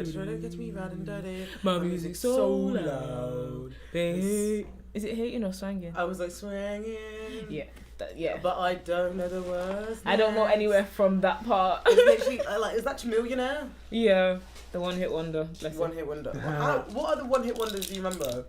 They're trying to get me right and dirty. My music's so loud. Is it hating or swanging? I was like swanging. Yeah. Yeah. But I don't know the words. I don't know anywhere from that part. It's literally, is that Chamillionaire? Yeah. The one hit wonder. One hit wonder. What other one hit wonders do you remember?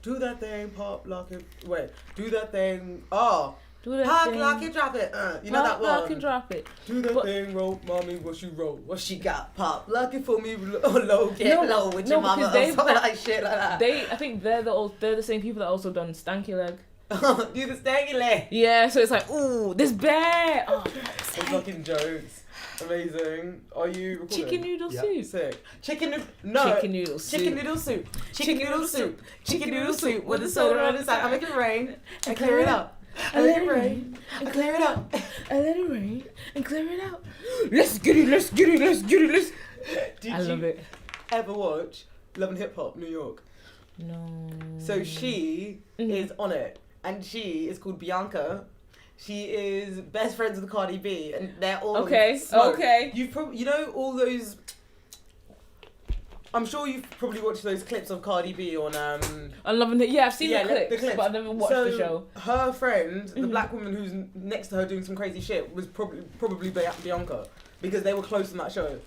Do that thing, pop, lock it. Wait. Do that thing. Oh. Do that Pop, thing. lock it, drop it. You know that one. Lock and drop it. Do that thing, roll, mommy, what she roll. What she got, pop, lock it for me, low, get low with your mama, or something like shit like that. I think they're the same people that also done Stanky Leg. Do the stanky leg. Yeah, so it's like, ooh, this bear. Oh, some fucking jokes. Amazing. Are you recording? Chicken noodle soup. Sick. Chicken noodle soup. Chicken noodle soup. Chicken noodle soup. Chicken noodle soup with the soda on the side. I make it rain and clear it up. I let it rain and clear it up. I let it rain and clear it out. Let's get it. Did I love it. Ever watch Love and Hip Hop New York? No. So she is on it, and she is called Bianca. She is best friends with Cardi B, and they're all smoked. Okay. You've you know all those. I'm sure you've probably watched those clips of Cardi B on I'm loving it. Yeah, I've seen the clips, but I've never watched so the show. Her friend, the black woman who's next to her doing some crazy shit, was probably Bianca, because they were close in that show.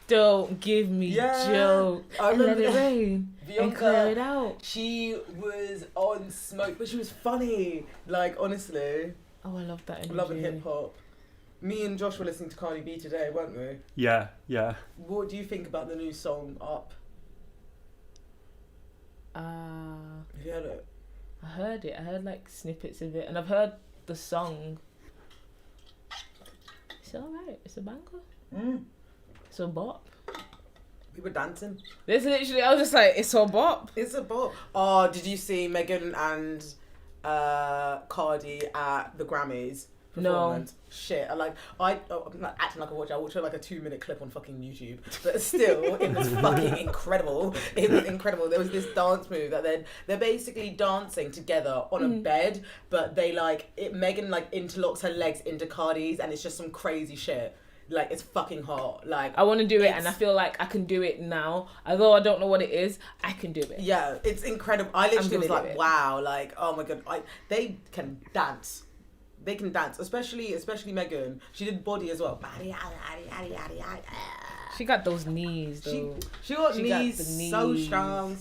Don't give me joke. I remember let it rain Bianca, and clear it out. She was on smoke, but she was funny. Like, honestly. Oh, I love that energy. Love and hip hop. Me and Josh were listening to Cardi B today, weren't we? Yeah. What do you think about the new song, Up? Have you heard it? I heard it. I heard like snippets of it, and I've heard the song. It's alright. It's a banger. It's a bop. We were dancing. This literally, I was just like, it's a bop. It's a bop. Oh, did you see Megan and Cardi at the Grammys? Performance. No. Shit. I'm not acting like I watched. I watched like a 2-minute clip on fucking YouTube. But still, it was fucking incredible. It was incredible. There was this dance move that they're basically dancing together on a bed, but they Megan interlocks her legs into Cardi's, and it's just some crazy shit. Like, it's fucking hot. Like, I want to do it, and I feel like I can do it now. Although I don't know what it is, I can do it. Yeah, it's incredible. I literally was like, wow. Like, oh my god, they can dance. They can dance, especially Megan. She did body as well. She got those knees, though. She got knees so strong.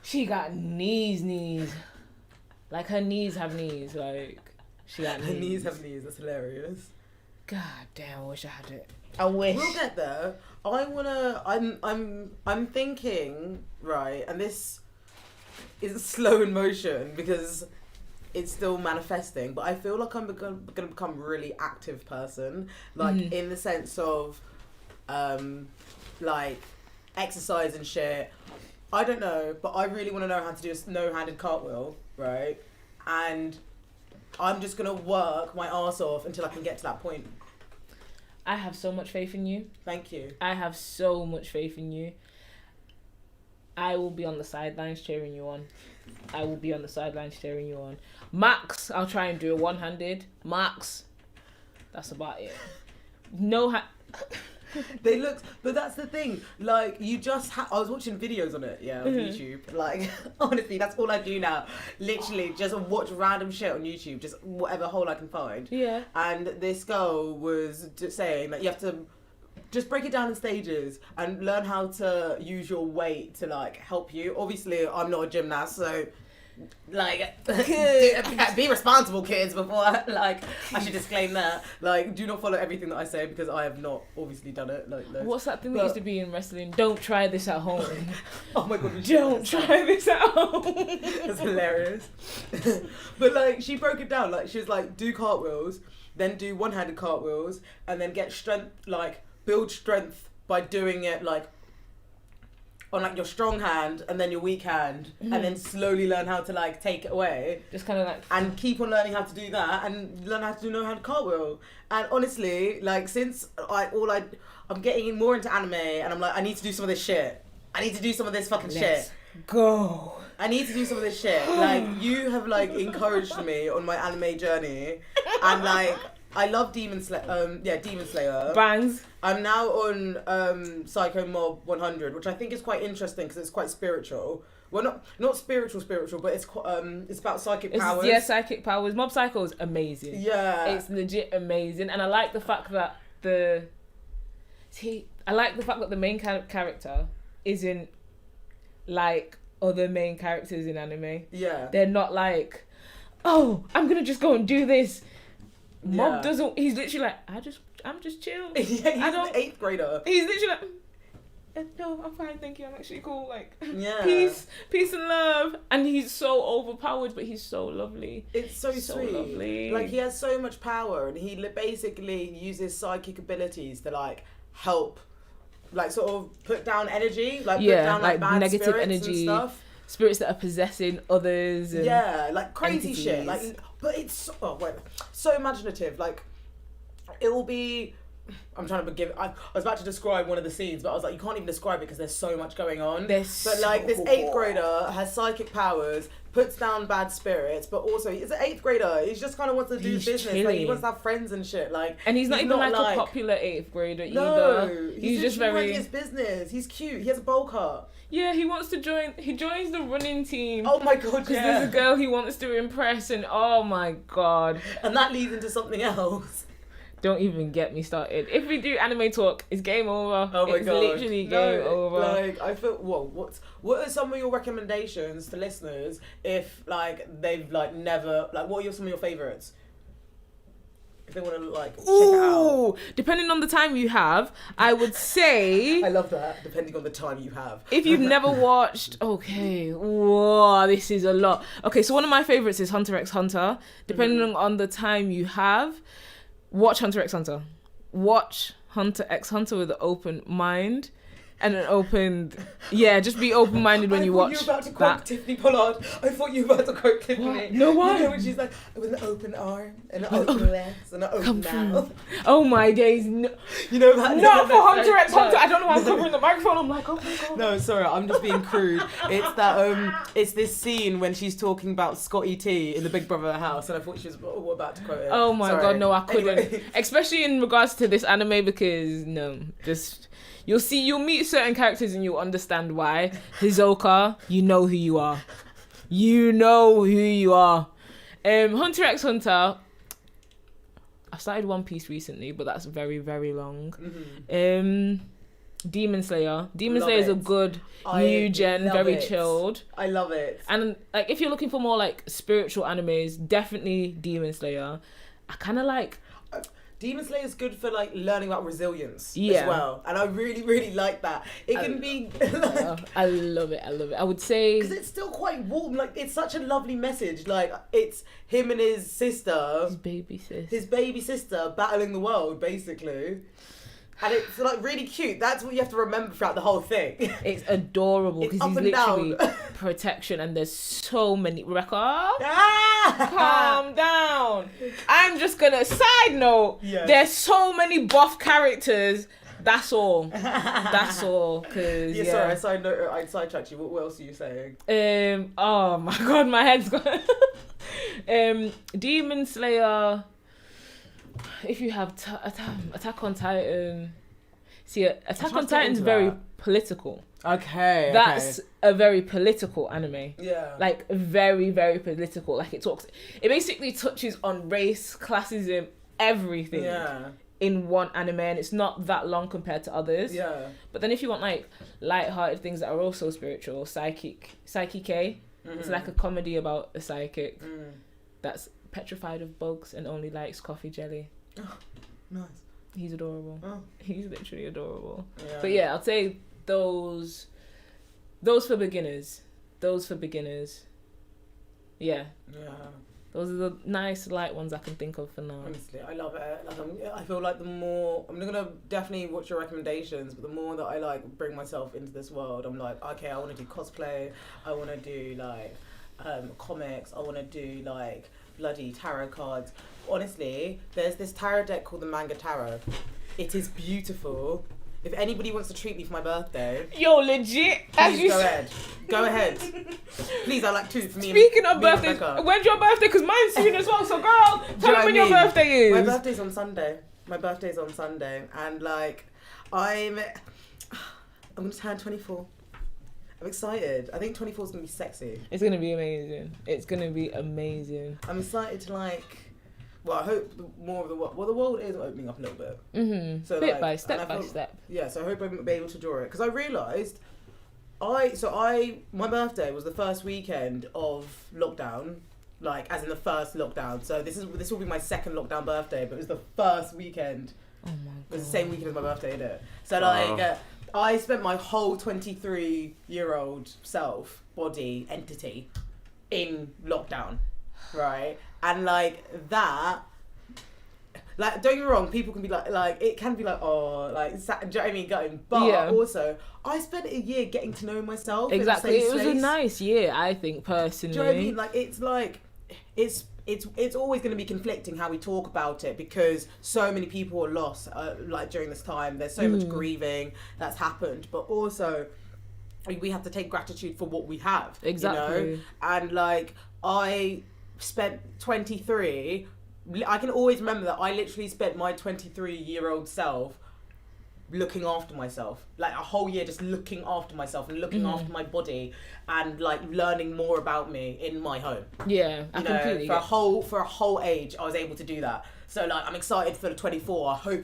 She got knees. Like, her knees have knees. Like, she got knees. Her knees have knees. That's hilarious. God damn, I wish I had it. I wish. We'll get there. I'm thinking, right, and this is slow in motion because it's still manifesting, but I feel like I'm gonna become a really active person, like in the sense of like exercise and shit. I don't know, but I really want to know how to do a no-handed cartwheel, right? And I'm just gonna work my ass off until I can get to that point. I have so much faith in you. Thank you. I have so much faith in you. I will be on the sidelines cheering you on. Max, I'll try and do a one-handed. Max, that's about it. They look, but that's the thing. Like, you just I was watching videos on it, on YouTube. Like, honestly, that's all I do now. Literally, just watch random shit on YouTube, just whatever hole I can find. Yeah. And this girl was just saying that you have to just break it down in stages and learn how to use your weight to like help you. Obviously, I'm not a gymnast, so like be responsible, kids, before I should disclaim that. Like, do not follow everything that I say because I have not obviously done it. Like, what's that thing that used to be in wrestling? Don't try this at home. Oh my god, don't try this at home. That's hilarious. But like, she broke it down. Like, she was like, do cartwheels, then do one-handed cartwheels, and then get strength, like build strength by doing it like on like your strong hand and then your weak hand, and then slowly learn how to like take it away. Just kind of like, and keep on learning how to do that and learn how to do no-handed cartwheel. And honestly, like, since I'm getting more into anime, and I'm like, I need to do some of this shit. I need to do some of this fucking shit. Go. I need to do some of this shit. Like, you have like encouraged me on my anime journey, and like I love Demon Slayer. Demon Slayer. Bangs. I'm now on Psycho Mob 100, which I think is quite interesting because it's quite spiritual. Well, not spiritual, but it's about psychic powers. Yeah, psychic powers. Mob Psycho is amazing. Yeah, it's legit amazing, and I like the fact that the main character isn't like other main characters in anime. Yeah, they're not like, oh, I'm gonna just go and do this. Mob doesn't. He's literally like, I'm just chill. Yeah, he's an 8th grader. He's literally like, no, I'm fine, thank you. I'm actually cool. Like, yeah, peace and love. And he's so overpowered, but he's so lovely. It's so sweet. Lovely. Like, he has so much power, and he basically uses psychic abilities to like help, like sort of put down energy, like put down like bad negative spirits energy, and stuff. Spirits that are possessing others. And like crazy entities. shit. Like, but it's so imaginative. Like, it will be. I'm trying to give. I was about to describe one of the scenes, but I was like, you can't even describe it because there's so much going on. But like, this 8th grader has psychic powers, puts down bad spirits, but also he's an 8th grader. He just kind of wants to do business. Chilling. Like, he wants to have friends and shit. Like, and he's not even like a popular 8th grader either. No, he's just very. His business. He's cute. He has a bowl cut. Yeah, he wants to join. He joins the running team. Oh my god! Because there's a girl he wants to impress, and oh my god. And that leads into something else. Don't even get me started. If we do anime talk, it's game over. Oh my god! It's literally game over. Like, I feel. What are some of your recommendations to listeners if like they've like never like? What are some of your favorites? If they want to like check it out. Depending on the time you have, I would say. I love that. Depending on the time you have. If you've never watched, okay, whoa, this is a lot. Okay, so one of my favorites is Hunter x Hunter. Depending on the time you have, watch Hunter x Hunter. Watch Hunter x Hunter with an open mind. And an open, just be open-minded when you watch that. I thought you were about to quote Tiffany Pollard. I thought you were about to quote Tiffany. No, why? You know when she's like, with an open arm and an open legs and an open mouth. Oh my days, no. You know that? Not for Hunter x Hunter. I don't know why I'm covering the microphone. I'm like, oh my god. No, sorry, I'm just being crude. It's that it's this scene when she's talking about Scotty T in the Big Brother house, and I thought she was about to quote it. Oh my god, no, I couldn't. Anyway. Especially in regards to this anime, because you'll meet certain characters and you'll understand why. Hisoka, you know who you are. You know who you are. Hunter x Hunter. I started One Piece recently, but that's very, very long. Mm-hmm. Demon Slayer. Demon Slayer is a good new gen, very chilled. I love it. And like, if you're looking for more like spiritual animes, definitely Demon Slayer. I kind of like. Demon Slayer is good for like learning about resilience as well, and I really, really like that. It can be. I love it. I would say because it's still quite warm. Like, it's such a lovely message. Like, it's him and his sister, his baby sister, battling the world basically. And it's like really cute. That's what you have to remember throughout the whole thing. It's adorable because he's literally protection, and there's so many. Rebecca, calm down. I'm just gonna side note. Yes. There's so many buff characters. That's all. That's all. Cause sorry, I sidetracked you. What else are you saying? Oh my god, my head's gone. Demon Slayer. If you have Attack on Titan, see, Attack on Titan is very political. Okay, that's a very political anime. Yeah, like very, very political. Like, it basically touches on race, classism, everything. Yeah. In one anime, and it's not that long compared to others. Yeah. But then if you want like light-hearted things that are also spiritual, Psyche K. It's like a comedy about a psychic that's petrified of bugs and only likes coffee jelly. Oh, nice. He's adorable. Oh. He's literally adorable. Yeah. But yeah, I'll say those for beginners. Yeah. Yeah. Those are the nice light ones I can think of for now. Honestly, I love it. Like, I feel like the more I'm gonna definitely watch your recommendations, but the more that I like bring myself into this world, I'm like, okay, I want to do cosplay. I want to do like comics. I want to do like bloody tarot cards. Honestly, there's this tarot deck called the Manga Tarot. It is beautiful. If anybody wants to treat me for my birthday, Yo, legit. please go ahead. Please, I like 2 for me. Speaking of birthdays, when's your birthday? Because mine's soon as well. So, girl, tell me when your birthday is. My birthday's on Sunday. And like, I'm gonna turn 24. I'm excited. I think 24 is gonna be sexy. It's gonna be amazing. I'm excited to like. Well, I hope more of the world. Well, the world is opening up a little bit. Mm-hmm. So bit like, by step. Yeah. So I hope I'm be able to draw it because I realised, my birthday was the first weekend of lockdown. Like, as in the first lockdown. So this will be my second lockdown birthday, but it was the first weekend. Oh my god. It was the same weekend as my birthday, isn't it? So like, I spent my whole 23-year-old self, body, entity, in lockdown, right? And like that, like, don't get me wrong, people can be like it can be like, oh, like, do you know what I mean, going, but also, I spent a year getting to know myself. Exactly, in a safe it was space. a nice year, I think, personally. Do you know what I mean? Like, it's always going to be conflicting how we talk about it because so many people are lost, like, during this time. There's so much grieving that's happened, but also we have to take gratitude for what we have. Exactly. You know? And like, I spent 23. I can always remember that I literally spent my 23-year-old self looking after myself, like a whole year just looking after myself and looking after my body and like learning more about me in my home. Yeah, I completely for a whole age I was able to do that. So like, I'm excited for the 24. I hope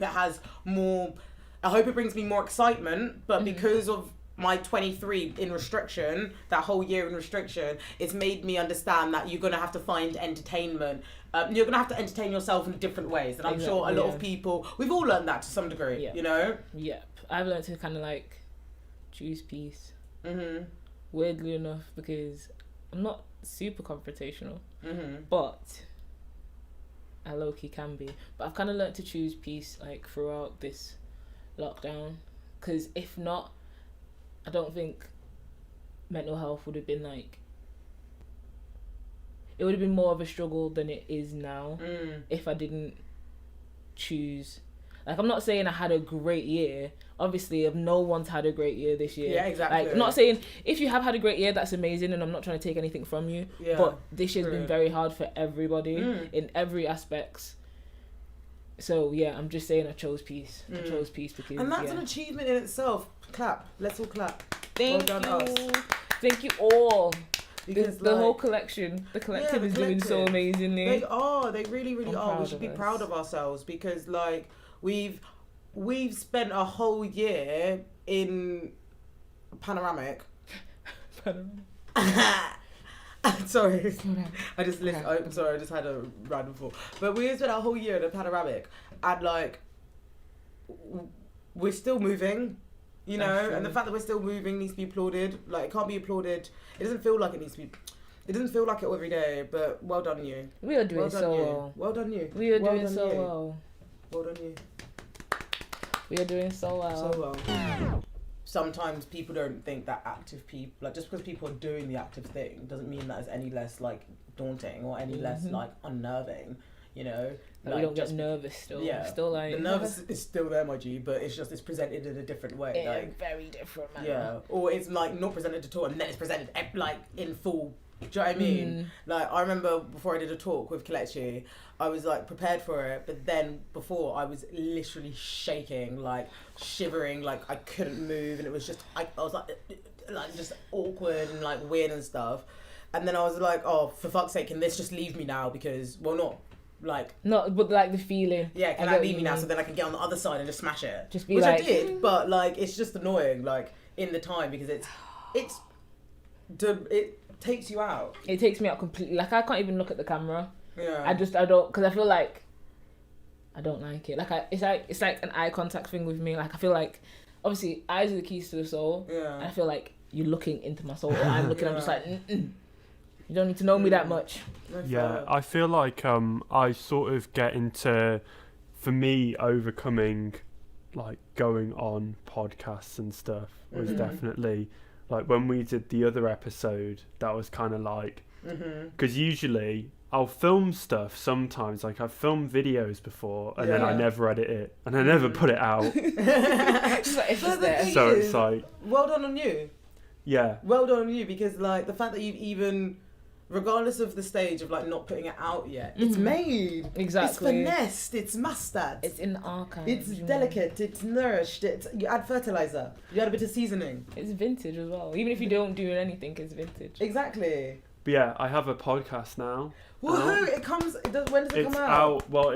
it brings me more excitement, but because of my 23 in restriction, that whole year in restriction, it's made me understand that you're gonna have to find entertainment. You're gonna have to entertain yourself in different ways, and I'm sure a lot of people, we've all learned that to some degree. You know. Yep. I've learned to kind of like choose peace. Weirdly enough, because I'm not super confrontational, but I low key can be. But I've kind of learned to choose peace like throughout this lockdown, because if not, I don't think mental health would have been like, it would have been more of a struggle than it is now if I didn't choose. Like, I'm not saying I had a great year. Obviously, no one's had a great year this year. Yeah, exactly. Like, I'm not saying if you have had a great year, that's amazing, and I'm not trying to take anything from you. Yeah, but this year's been very hard for everybody in every aspects. So yeah, I'm just saying I chose peace. I chose peace because, and that's an achievement in itself. Clap. Let's all clap. Thank you. Thank you all. Because the whole collection, the collective is doing so amazingly. They really are. We should be proud of ourselves because like we've spent a whole year in panoramic. Sorry, I just I'm sorry, I just had a random thought. But we spent a whole year in a panoramic, and like we're still moving. You know, and the fact that we're still moving needs to be applauded. Like, it can't be applauded. It doesn't feel like it needs to be. It doesn't feel like it every day, but well done you. We are doing so well. Well done you. We are doing so well. Well done you. We are doing so well. So well. Sometimes people don't think that active people, like, just because people are doing the active thing doesn't mean that it's any less, like, daunting or any less, like, unnerving. You know, like, we don't get nervous still. Yeah, still like the nervous is still there, my G, but it's presented in a different way. In a very different manner. Yeah, or it's like not presented at all, and then it's presented like in full. Do you know what I mean? Like, I remember before I did a talk with Kelechi, I was like prepared for it, but then before I was literally shaking, like shivering, like I couldn't move, and it was just I was like just awkward and like weird and stuff. And then I was like, oh, for fuck's sake, can this just leave me now? Because, well, but like the feeling. Yeah, can that leave me now so then I can get on the other side and just smash it? Just be which like, I did, but like it's just annoying, like in the time, because it takes you out. It takes me out completely. Like, I can't even look at the camera. Yeah. I don't, because I feel like I don't like it. Like, it's like an eye contact thing with me. Like, I feel like obviously eyes are the keys to the soul. Yeah. And I feel like you're looking into my soul, or I'm looking. I'm just like, you don't need to know me that much. Yeah, I feel like I sort of get into, for me, overcoming like going on podcasts and stuff was definitely like when we did the other episode, that was kind of like, because usually I'll film stuff sometimes. Like I've filmed videos before, and then I Yeah. never edit it, and I never put it out. It's just there. thing So is, it's like, well done on you. yeah, Well done on you, because like the fact that you've even, regardless of the stage of like not putting it out yet, it's made. Exactly. It's finessed. It's mastered. It's in the archive. It's delicate. It's nourished. You add fertilizer. You add a bit of seasoning. It's vintage as well. Even if you don't do anything, it's vintage. Exactly. but yeah, I have a podcast now. Woohoo! It comes. When does it It's come out? out. Well,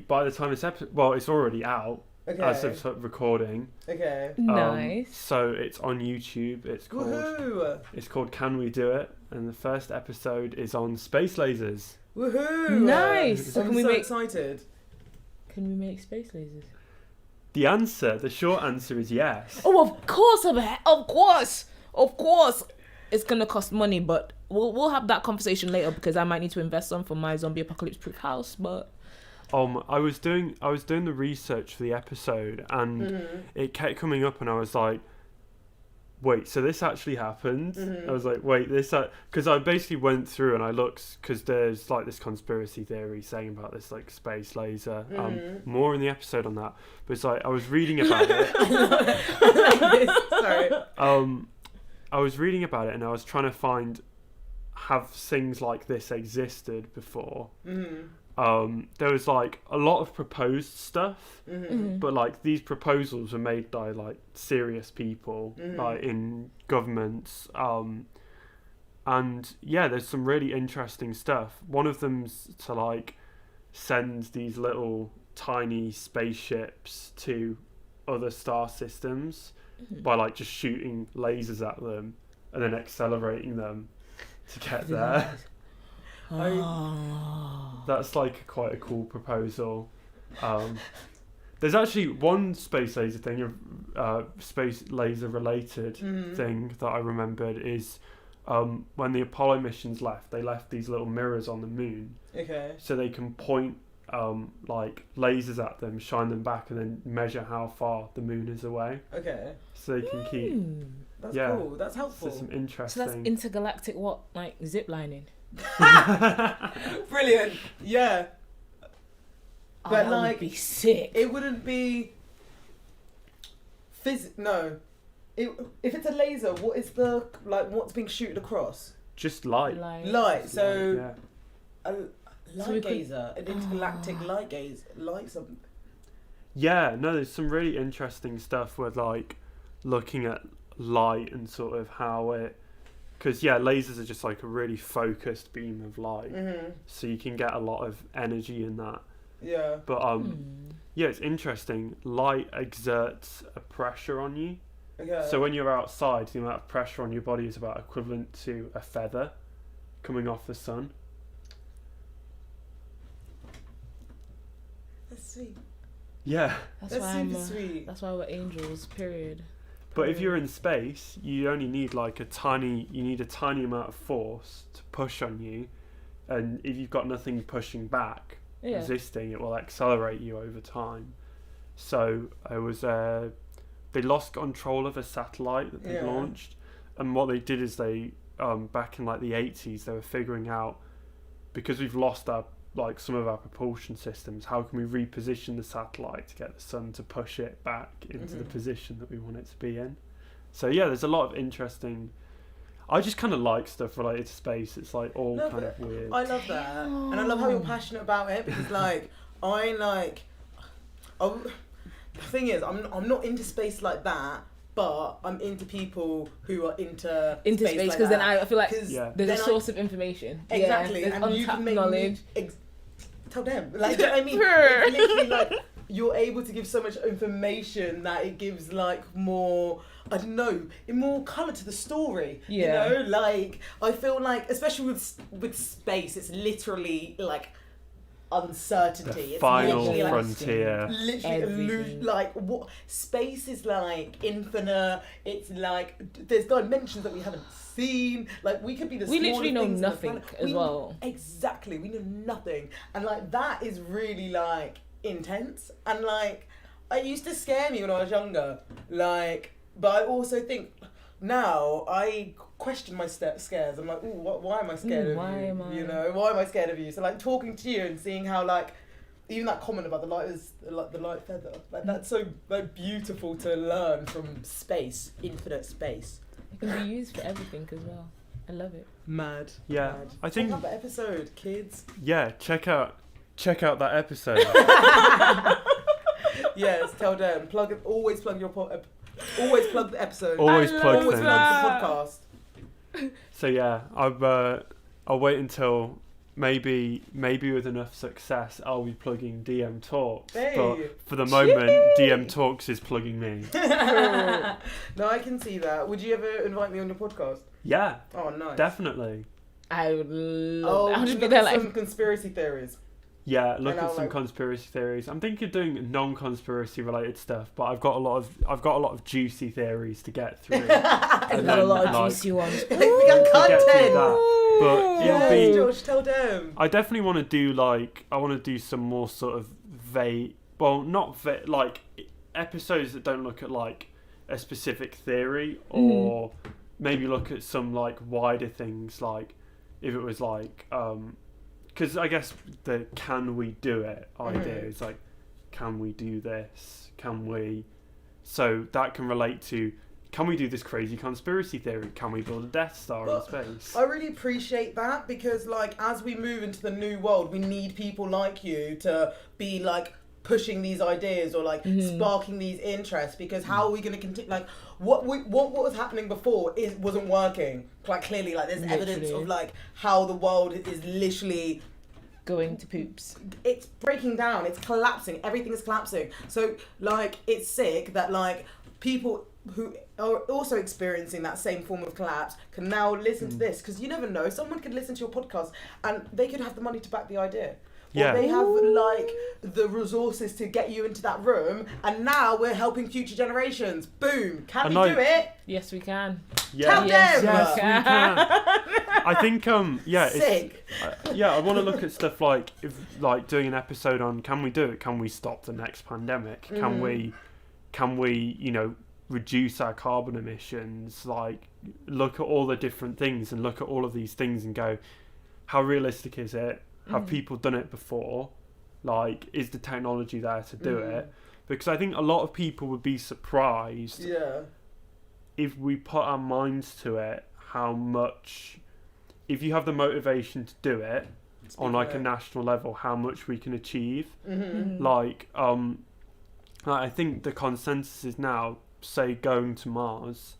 by the time this episode, well, it's already out Okay. as of sort of recording. Okay. Nice. So it's on YouTube. Woohoo! It's called Can We Do It? And the first episode is on space lasers. Woohoo! Nice. So I'm can we so make? excited. Can we make space lasers? The short answer is yes. Oh, of course, of course. It's gonna cost money, but we'll have that conversation later because I might need to invest some for my zombie apocalypse proof house. But I was doing the research for the episode, and it kept coming up, and I was like, wait, so this actually happened? I was like, wait, this, because I basically went through and I looked, because there's like this conspiracy theory saying about this like space laser, more in the episode on that, but it's like I was reading about it. Sorry. I was reading about it, and I was trying to find, have things like this existed before? There was like a lot of proposed stuff, but like these proposals were made by like serious people, like in governments, and yeah, there's some really interesting stuff. One of them's to like send these little tiny spaceships to other star systems by like just shooting lasers at them and then accelerating them to get there. That's like quite a cool proposal. There's actually one space laser thing, space laser related thing that I remembered is when the Apollo missions left, they left these little mirrors on the moon. Okay. So they can point like lasers at them, shine them back, and then measure how far the moon is away. Okay. So they can keep. That's Yeah. cool. That's helpful. So some so interesting. that's intergalactic like zip lining. Brilliant. Yeah. Oh, But that like, would be sick. it wouldn't be. No. If it's a laser, what is what's being shooted across? Just light. Light. So Yeah. a So we light could- gazer, an intergalactic light gaze, light something. Yeah, no, there's some really interesting stuff with like looking at light and sort of how it, because yeah, lasers are just like a really focused beam of light, so you can get a lot of energy in that. Yeah. But yeah, it's interesting. Light exerts a pressure on you. Okay. So when you're outside, the amount of pressure on your body is about equivalent to a feather coming off the sun. That's sweet. Yeah. That's That's why super sweet. That's why we're angels. Period. But if you're in space, you only need like a tiny amount of force to push on you, and if you've got nothing pushing back, resisting, it will accelerate you over time. So it was they lost control of a satellite that they launched, and what they did is they back in like the 80s, they were figuring out, because we've lost our like some of our propulsion systems, how can we reposition the satellite to get the sun to push it back into the position that we want it to be in. So yeah, there's a lot of interesting, I just kind of like stuff related to space. It's like all kind of weird. I love that, and I love how you're passionate about it, because like the thing is, I'm not into space like that, but I'm into people who are into space, because like then I feel like Yeah. there's a source of information. Exactly, there's and you untapped can make knowledge. Tell them, like, do you know what I mean? It's literally like you're able to give so much information that it gives like more, I don't know, more colour to the story. Yeah. You know, like I feel like, especially with space, it's literally like uncertainty. The It's final literally, like, frontier. literally Everything. like what space is like infinite. It's like there's dimensions that we haven't seen. Like we could be the We literally know smallest things on the nothing planet. as well. Exactly, we know nothing, and like that is really like intense, and like it used to scare me when I was younger. Like, but I also think now I question my scares. I'm like, ooh, why am I scared of you? Am I? You know, why am I scared of you? So like talking to you and seeing how like even that comment about the light feather, like that's so like beautiful to learn from space, infinite space. It can be used for everything as well. I love it. Mad. Yeah, mad. I think. Check out the episode, kids. Yeah, check out that episode. Yes, tell them. Always plug your always plug the episode. Always plug Always things. plug the podcast. So yeah, I'll wait until maybe with enough success I'll be plugging DM Talks. Hey. But for the moment, DM Talks is plugging me. No, I can see that. Would you ever invite me on your podcast? Yeah. Oh, nice. Definitely. I would love I'll just be look there at like some conspiracy theories. Yeah, look And at I'll, some like- conspiracy theories. I'm thinking of doing non-conspiracy related stuff, but I've got a lot of juicy theories to get through. I've got a lot of juicy ones. We got to content. get through that. But Yes, it'll be. Josh, tell them. I definitely want to do some more sort of vague, well, not vague, like episodes that don't look at like a specific theory, or maybe look at some like wider things, like if it was like, because I guess the can we do it idea is like, can we do this? Can we? So that can relate to, can we do this crazy conspiracy theory? Can we build a Death Star in space? I really appreciate that because, like, as we move into the new world, we need people like you to be like pushing these ideas or like sparking these interests. Because how are we going to continue? Like, what was happening before wasn't working. Like, clearly, like there's evidence of like how the world is literally going to poops. It's breaking down. It's collapsing. Everything is collapsing. So, like, it's sick that like people who are also experiencing that same form of collapse can now listen to this, because you never know, someone could listen to your podcast and they could have the money to back the idea, or they have like the resources to get you into that room, and now we're helping future generations. Boom. Can we do it? Yes, we can. Tell them. Yes, we can. I think Sick. I want to look at stuff like doing an episode on, can we do it? Can we stop the next pandemic? Can we reduce our carbon emissions? Like, look at all the different things and look at all of these things and go, how realistic is it? Have people done it before? Like, is the technology there to do it? Because I think a lot of people would be surprised if we put our minds to it, how much, if you have the motivation to do it on like a national level, how much we can achieve. Like, I think the consensus is now, say, going to Mars,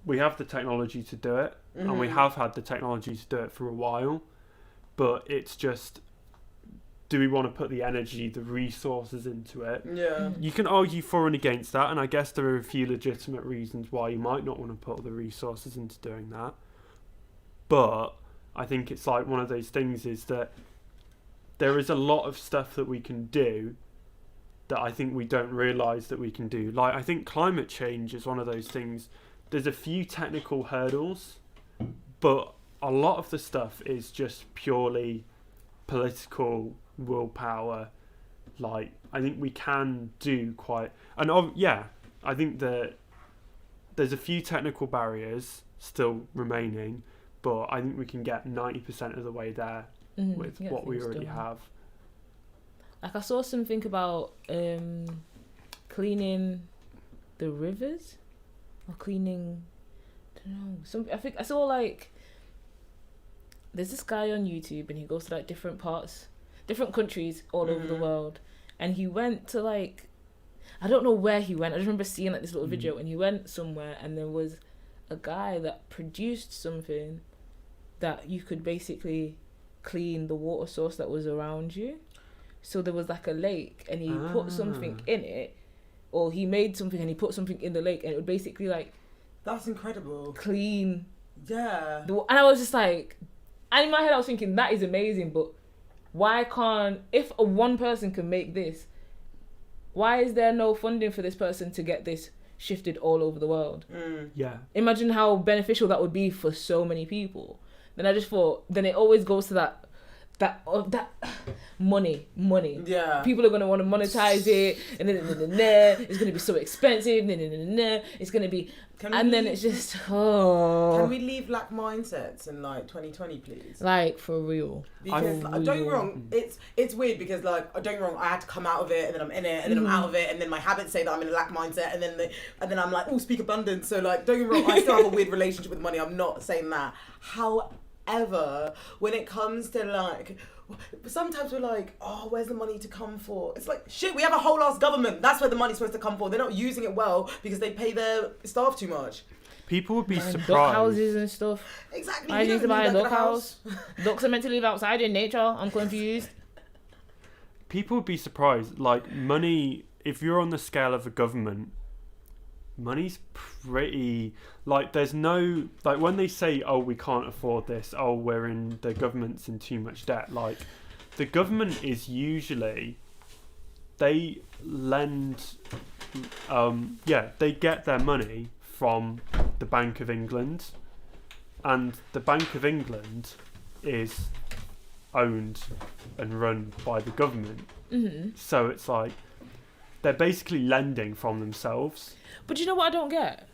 we have the technology to do it, and we have had the technology to do it for a while, but it's just, do we want to put the energy, the resources into it? You can argue for and against that, and I guess there are a few legitimate reasons why you might not want to put the resources into doing that, but I think it's like one of those things is that there is a lot of stuff that we can do that I think we don't realise that we can do. Like, I think climate change is one of those things. There's a few technical hurdles, but a lot of the stuff is just purely political willpower. Like, I think we can do quite... And I think that there's a few technical barriers still remaining, but I think we can get 90% of the way there with what we already have. Like, I saw something about cleaning the rivers, or cleaning, I don't know. I think I saw like, there's this guy on YouTube and he goes to like different countries all over the world, and he went to like, I don't know where he went. I just remember seeing like this little video, and he went somewhere and there was a guy that produced something that you could basically clean the water source that was around you. So there was like a lake, and he put something in it, or he made something and he put something in the lake, and it would basically like, that's incredible, clean. Yeah. And I was just like, and in my head I was thinking, that is amazing, but why can't, if one person can make this, why is there no funding for this person to get this shifted all over the world? Yeah. Imagine how beneficial that would be for so many people. Then I just thought, then it always goes to that that money. Yeah. People are gonna want to monetize it, and then it's gonna be so expensive. It's gonna be, it's just Can we leave black mindsets in like 2020, please? Like for real. Because don't get me wrong, it's weird because like don't get me wrong, I had to come out of it and then I'm in it and then I'm out of it and then my habits say that I'm in a lack mindset and then I'm like, oh, speak abundance. So like don't get me wrong, I still have a weird relationship with money. I'm not saying that. However, when it comes to like, sometimes we're like, oh, where's the money to come for? It's like, shit, we have a whole ass government. That's where the money's supposed to come for. They're not using it well because they pay their staff too much. People would be surprised. Duck houses and stuff. Exactly. I need to buy a duck house. Ducks are meant to live outside in nature. I'm confused. People would be surprised. Like, money, if you're on the scale of a government, money's pretty, like, there's no, like, when they say, oh, we can't afford this, the government's in too much debt, like, the government is usually, they lend, they get their money from the Bank of England, and the Bank of England is owned and run by the government. So it's like, they're basically lending from themselves. But you know what I don't get?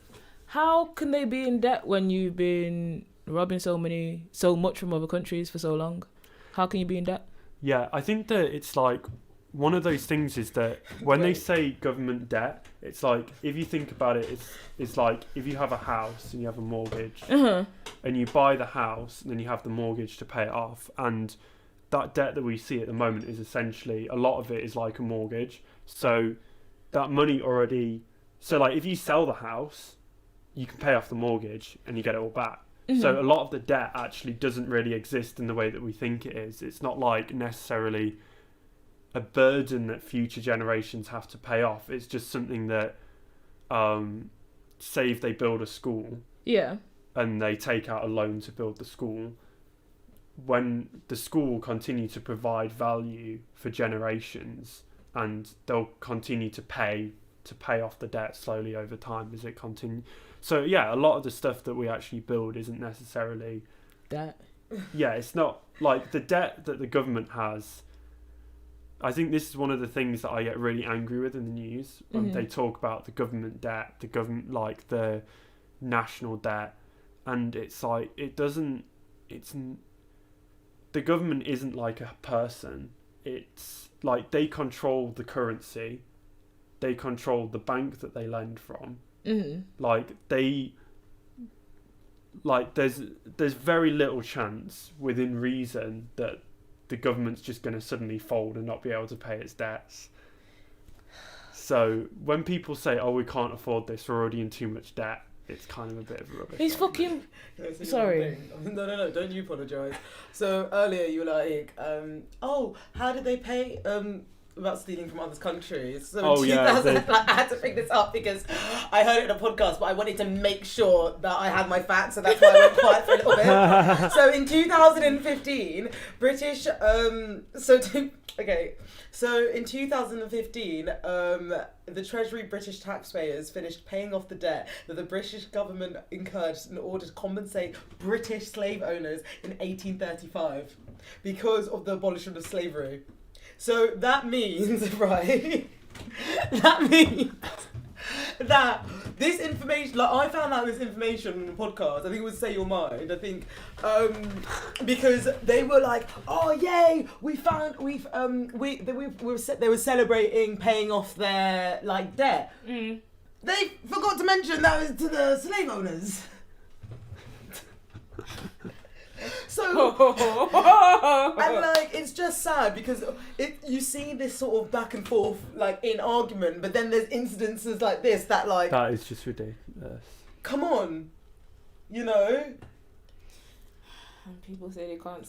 How can they be in debt when you've been robbing so much from other countries for so long? How can you be in debt? Yeah, I think that it's like, one of those things is that when they say government debt, it's like, if you think about it, it's like if you have a house and you have a mortgage and you buy the house and then you have the mortgage to pay it off, and that debt that we see at the moment is essentially, a lot of it is like a mortgage. So that money already, so like if you sell the house, you can pay off the mortgage and you get it all back. So a lot of the debt actually doesn't really exist in the way that we think it is. It's not like necessarily a burden that future generations have to pay off. It's just something that, say if they build a school, and they take out a loan to build the school, when the school will continue to provide value for generations, and they'll continue to pay off the debt slowly over time as it continues. So yeah, a lot of the stuff that we actually build isn't necessarily debt. Yeah, it's not like the debt that the government has. I think this is one of the things that I get really angry with in the news when they talk about the government debt, the national debt, and it's like, the government isn't like a person. It's like they control the currency, they control the bank that they lend from. There's very little chance within reason that the government's just going to suddenly fold and not be able to pay its debts. So when people say, oh, we can't afford this, we're already in too much debt, it's kind of a bit of a rubbish. He's fucking... Sorry. No, don't you apologise. So earlier you were like, how did they pay about stealing from other countries? So I had to pick this up because I heard it in a podcast, but I wanted to make sure that I had my facts, so that's why I went quiet for a little bit. So in 2015, British... So in 2015, the Treasury British taxpayers finished paying off the debt that the British government incurred in order to compensate British slave owners in 1835 because of the abolishment of slavery. So that means, right, that this information, like I found out this information on the podcast, I think it was Say Your Mind, I think, because they were like, oh yay, they were celebrating paying off their like debt. They forgot to mention that was to the slave owners. So, and like, it's just sad because you see this sort of back and forth, like, in argument, but then there's incidences like this that, like... That is just ridiculous. Come on. You know? And people say they can't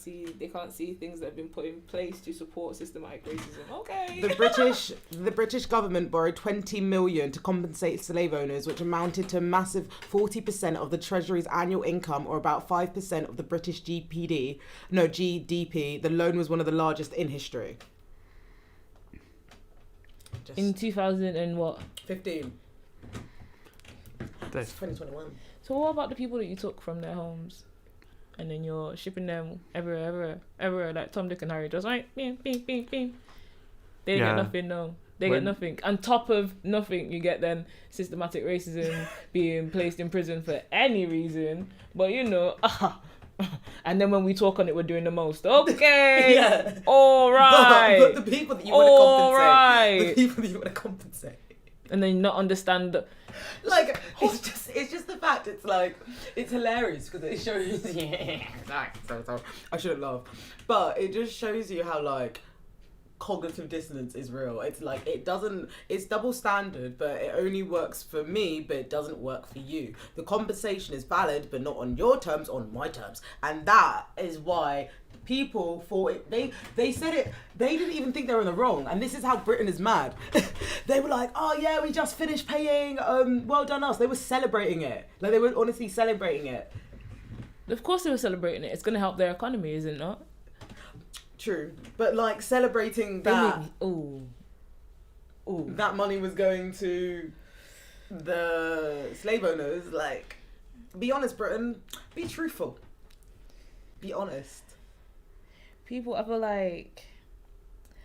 see things that have been put in place to support systematic racism. Okay. The British government borrowed 20 million to compensate slave owners, which amounted to a massive 40% of the Treasury's annual income, or about 5% of the British GDP. The loan was one of the largest in history. In 2000 and what? 15. That's 2021. So what about the people that you took from their homes? and then you're shipping them everywhere, like Tom, Dick and Harry, just like bing, bing, bing, bing. They get nothing, no. They get nothing. On top of nothing, you get then systematic racism, being placed in prison for any reason. But and then when we talk on it, we're doing the most. Okay. Yeah. All right. But the people that you want to compensate. Right. The people that you want to compensate. And then not understand that. Like, it's just the fact, it's like, it's hilarious because it shows so I shouldn't laugh. But it just shows you how, like, cognitive dissonance is real. It's like, it's double standard, but it only works for me, but it doesn't work for you. The compensation is valid, but not on your terms, on my terms. And that is why people thought it, they said it, they didn't even think they were in the wrong. And this is how Britain is mad. They were like, oh yeah, we just finished paying, well done us. They were celebrating it. Like, they were honestly celebrating it. Of course they were celebrating it. It's going to help their economy, is it not? True, but like celebrating that, that money was going to the slave owners. Like, be honest, Britain. Be truthful. Be honest. People, I feel like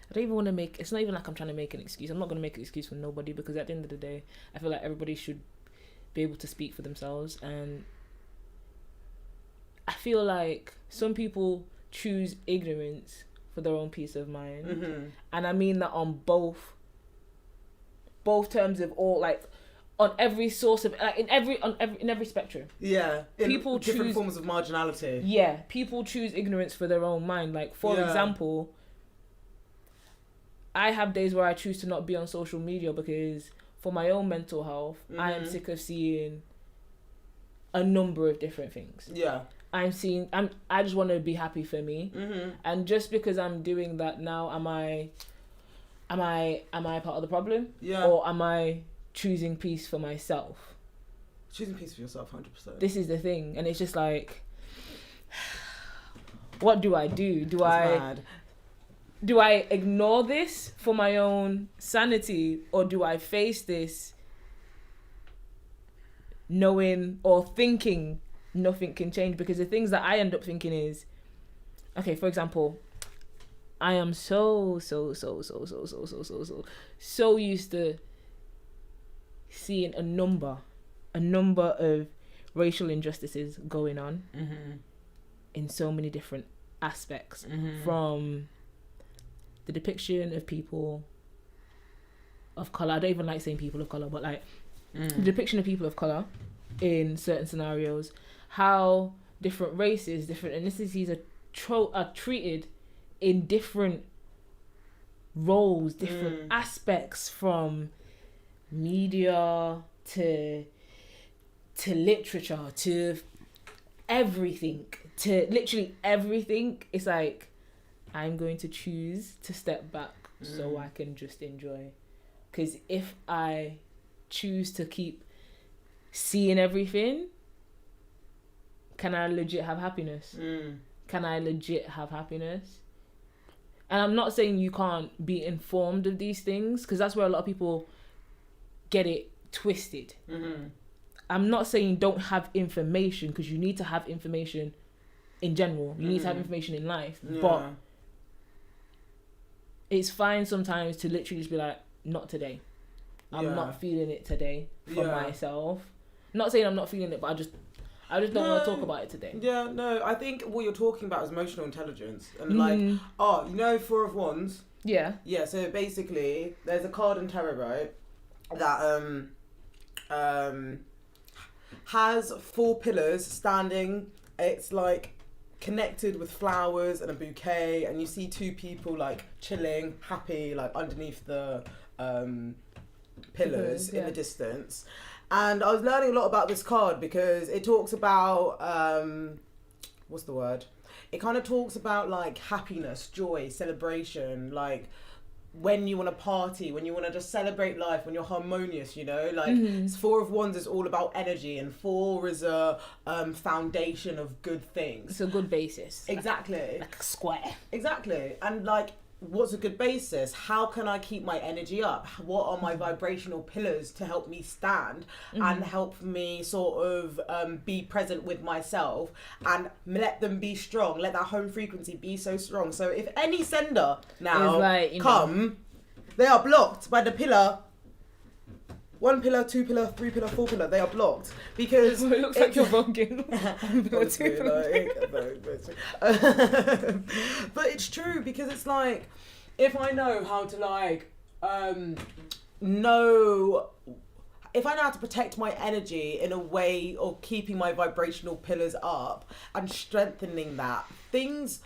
I don't even want to make. It's not even like I'm trying to make an excuse. I'm not going to make an excuse for nobody, because at the end of the day, I feel like everybody should be able to speak for themselves, and I feel like some people choose ignorance for their own peace of mind, and I mean that on both terms of all, like on every source of, like in every spectrum. Yeah, in people different choose forms of marginality. Yeah, people choose ignorance for their own mind. Like, for example, I have days where I choose to not be on social media because for my own mental health, I am sick of seeing a number of different things. Yeah. I just want to be happy for me, and just because I'm doing that now, am I part of the problem? Yeah. Or am I choosing peace for myself? Choosing peace for yourself, 100%. This is the thing, and it's just like, what do I do? Do I ignore this for my own sanity, or do I face this knowing or thinking nothing can change? Because the things that I end up thinking is, okay, for example, I am so used to seeing a number of racial injustices going on in so many different aspects, from the depiction of people of colour. I don't even like saying people of colour, but like the depiction of people of colour in certain scenarios, how different races, different ethnicities are treated in different roles, different aspects, from media to literature to everything, to literally everything. It's like, I'm going to choose to step back so I can just enjoy. Because if I choose to keep seeing everything, can I legit have happiness? Can I legit have happiness? And I'm not saying you can't be informed of these things, because that's where a lot of people get it twisted. I'm not saying don't have information, because you need to have information in general. You need to have information in life. Yeah. But it's fine sometimes to literally just be like, not today. I'm not feeling it today for myself. Not saying I'm not feeling it, but I just don't want to talk about it today. Yeah, no, I think what you're talking about is emotional intelligence. And like, Four of Wands? Yeah. Yeah, so basically, there's a card in tarot, right, that has 4 pillars standing. It's like connected with flowers and a bouquet, and you see 2 people like chilling, happy, like underneath the pillars in the distance. And I was learning a lot about this card because it talks about what's the word? It kind of talks about like happiness, joy, celebration, like when you want to party, when you want to just celebrate life, when you're harmonious, you know, like 4 of Wands is all about energy, and 4 is a foundation of good things. It's a good basis. Exactly. Like a square. Exactly. And like what's a good basis? How can I keep my energy up? What are my vibrational pillars to help me stand and help me sort of be present with myself and let them be strong? Let that home frequency be so strong. So if any sender now they are blocked by the pillar. 1 pillar, 2 pillar, 3 pillar, 4 pillar, they are blocked because it looks like you're voguing. But it's true because it's like, if I know how to like if I know how to protect my energy in a way of keeping my vibrational pillars up and strengthening that, things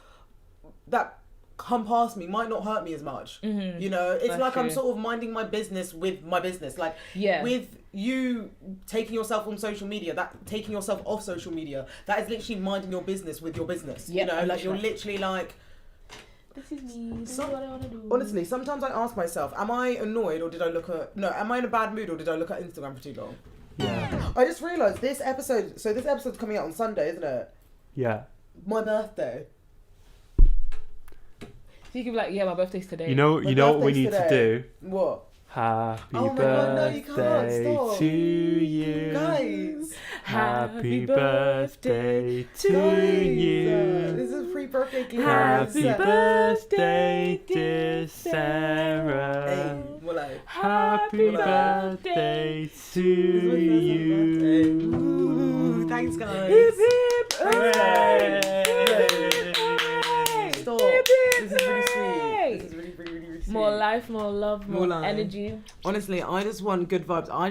that come past me might not hurt me as much. You know, it's That's like true. I'm sort of minding my business with my business. Like with you taking yourself on social media, that taking yourself off social media, that is literally minding your business with your business. You know, like you're literally like, this is me. This is what I want to do. Honestly, sometimes I ask myself, am I annoyed or did I look at am I in a bad mood or did I look at Instagram for too long? Yeah. I just realised this episode's coming out on Sunday, isn't it? Yeah. My birthday. So you can be like, yeah, my birthday's today. You know what we need to do? What? Happy Oh my God, no, you can't. birthday Stop. to you. Guys. Happy birthday to you. This is a free birthday gift. Happy birthday, dear Sarah. Hey, well, Happy birthday to you. Ooh, thanks, guys. Hip, hip, Hooray. Stop. This is really sweet. This is really, really, really sweet. More life, more love, more life. energy. Honestly, I just want good vibes. I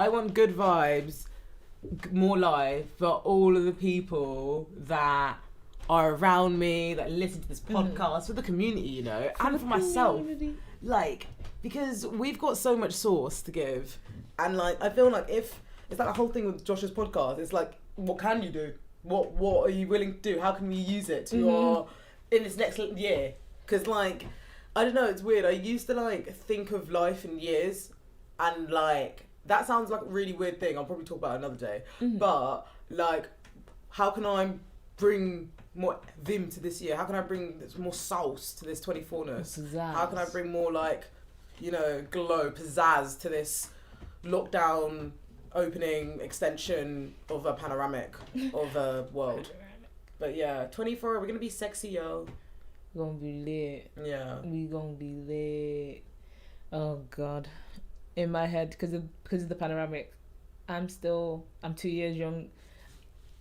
want good vibes, more life for all of the people that are around me, that listen to this podcast, for the community, you know, and for myself. Like, because we've got so much sauce to give. And like, I feel like if, it's like the whole thing with Josh's podcast, it's like, what can you do? What are you willing to do? How can we use it to our, in this next year? Because like, I don't know, it's weird. I used to like think of life in years, and like, that sounds like a really weird thing. I'll probably talk about it another day. But like, how can I bring more vim to this year? How can I bring more sauce to this 24ness? Pizzazz. How can I bring more like, you know, glow, pizzazz to this lockdown opening extension of a panoramic of a world? But yeah, 24, we're gonna be sexy, yo. We're gonna be lit. Yeah. We gonna be lit. Oh God. In my head, because of the panoramic, I'm 2 years young.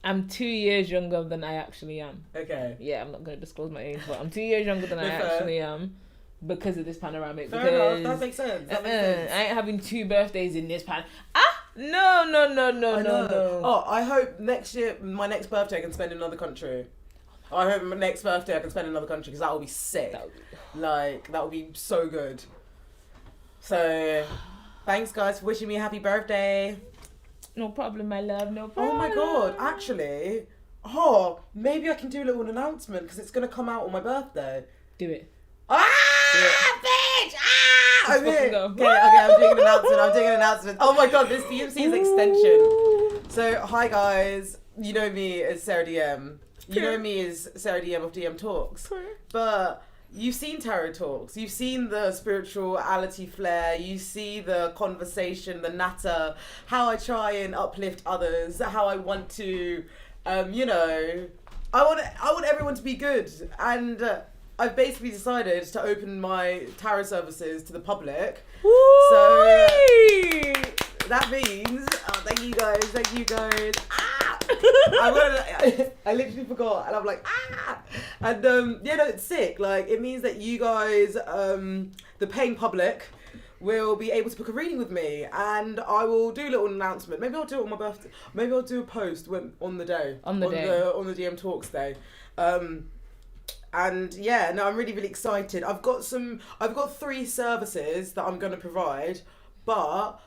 I'm 2 years younger than I actually am. Okay. Yeah, I'm not gonna disclose my age, but I'm 2 years younger than I actually am because of this panoramic. Fair because enough. That makes sense. That makes sense. I ain't having 2 birthdays in this No. Oh, I hope next year, my next birthday, I can spend in another country. I hope my next birthday I can spend in another country because that will be sick. That would be so good. So, thanks guys for wishing me a happy birthday. No problem, my love. No problem. Oh my God, actually, maybe I can do a little announcement because it's going to come out on my birthday. Do it. Bitch! I'm here. Go. Okay, I'm doing an announcement. Oh my God, this DMC's extension. So, hi guys. You know me as Sarah DM. You know me as Sarah DM of DM Talks. But you've seen Tarot Talks. You've seen the spirituality flair. You see the conversation, the natter, how I try and uplift others, how I want to, you know, I want everyone to be good. And I've basically decided to open my tarot services to the public. Woo! So that means, thank you guys. I literally forgot, and I'm like, and it's sick. Like, it means that you guys, the paying public, will be able to book a reading with me, and I will do a little announcement. Maybe I'll do it on my birthday. Maybe I'll do a post on the DM Talks day. And yeah, no, I'm really, really excited. I've got 3 services that I'm going to provide, but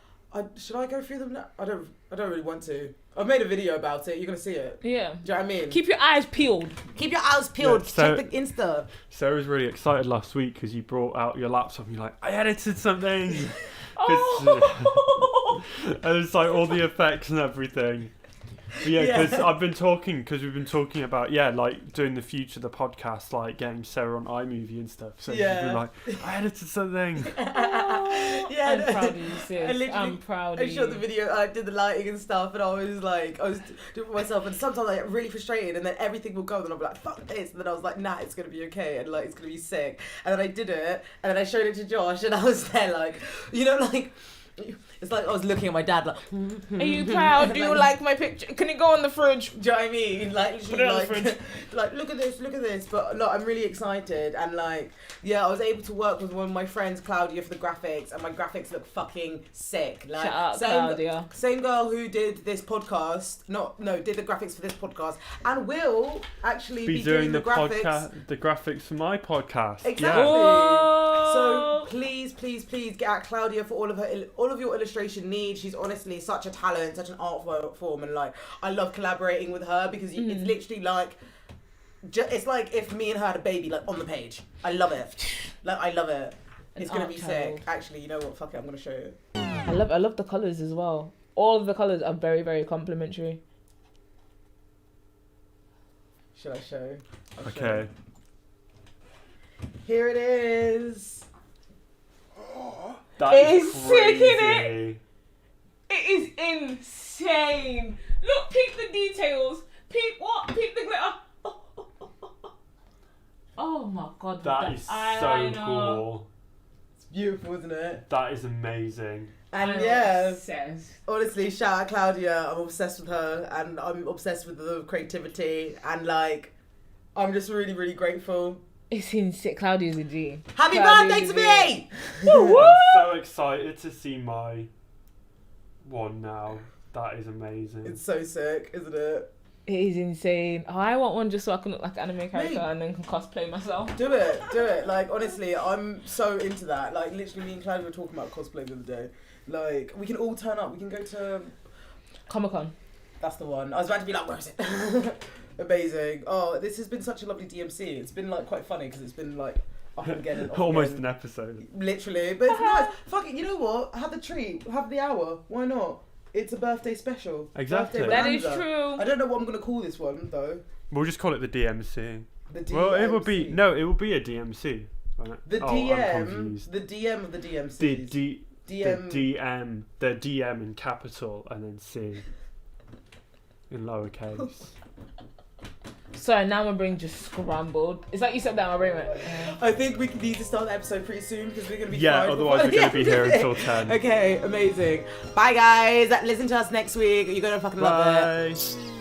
should I go through them now? I don't really want to. I've made a video about it. You're going to see it. Yeah. Do you know what I mean? Keep your eyes peeled. Yeah, so, check the Insta. Sarah was really excited last week because you brought out your laptop and you're like, I edited something. Oh. And it's like all the effects and everything. But yeah, because we've been talking about like doing the future of the podcast, like getting Sarah on iMovie and stuff. So she's been like, I edited something. I'm proud of you, sis. I'm proud of you. I shot the video, I did the lighting and stuff, and I was doing it for myself, and sometimes I get really frustrated, and then everything will go, and then I'll be like, fuck this, and then I was like, nah, it's gonna be okay, and like, it's gonna be sick, and then I did it, and then I showed it to Josh, and I was there like, it's like I was looking at my dad like, are you proud? Do you like my picture? Can it go on the fridge? Do you know what I mean? Like, put it on the fridge. Like, look at this. But look, I'm really excited, and like, I was able to work with one of my friends, Claudia, for the graphics, and my graphics look fucking sick. Like, shout out Claudia. Same girl who did this podcast. Did the graphics for this podcast, and will actually be doing the graphics. The graphics for my podcast. Exactly. Yeah. So please get at Claudia for all of your illustration needs. She's honestly such a talent, such an art form, and like I love collaborating with her because it's literally like it's like if me and her had a baby like on the page. I love it. It's gonna be sick. Actually, you know what? Fuck it, I'm gonna show you. I love the colours as well. All of the colours are very, very complimentary. Should I show? Okay. Here it is. That is is sick, crazy. innit? It is insane. Look, peep the details. Peep the glitter. Oh my god. That is so cool. It's beautiful, isn't it? That is amazing. And I'm honestly, shout out Claudia. I'm obsessed with her, and I'm obsessed with the creativity, and like, I'm just really, really grateful. It's insane. Claudia's a G. Happy birthday to me! I'm so excited to see my one now. That is amazing. It's so sick, isn't it? It is insane. Oh, I want one just so I can look like an anime character and then can cosplay myself. Do it. Like, honestly, I'm so into that. Like, literally, me and Claudia were talking about cosplay the other day. Like, we can all turn up. We can go to Comic-Con. That's the one. I was about to be like, where is it? Amazing. Oh, this has been such a lovely DMC. It's been like quite funny because it's been like up and again and off Almost again. an episode. Literally, but it's nice. Fuck it. You know what? Have the treat. Have the hour. Why not? It's a birthday special. Exactly. Birthday That is bonanza. true. I don't know what I'm gonna call this one though. We'll just call it the DMC. The DMC. Well, it will be a DMC. Right? The I'm DM. confused. The DM of the DMC. The DM in capital and then C in lowercase. Sorry, now my brain just scrambled. It's like you said that, my brain went. I think we need to start the episode pretty soon because we're going to be otherwise we're going to be here until 10. Okay, amazing. Bye guys. Listen to us next week. You're going to fucking love it. Bye.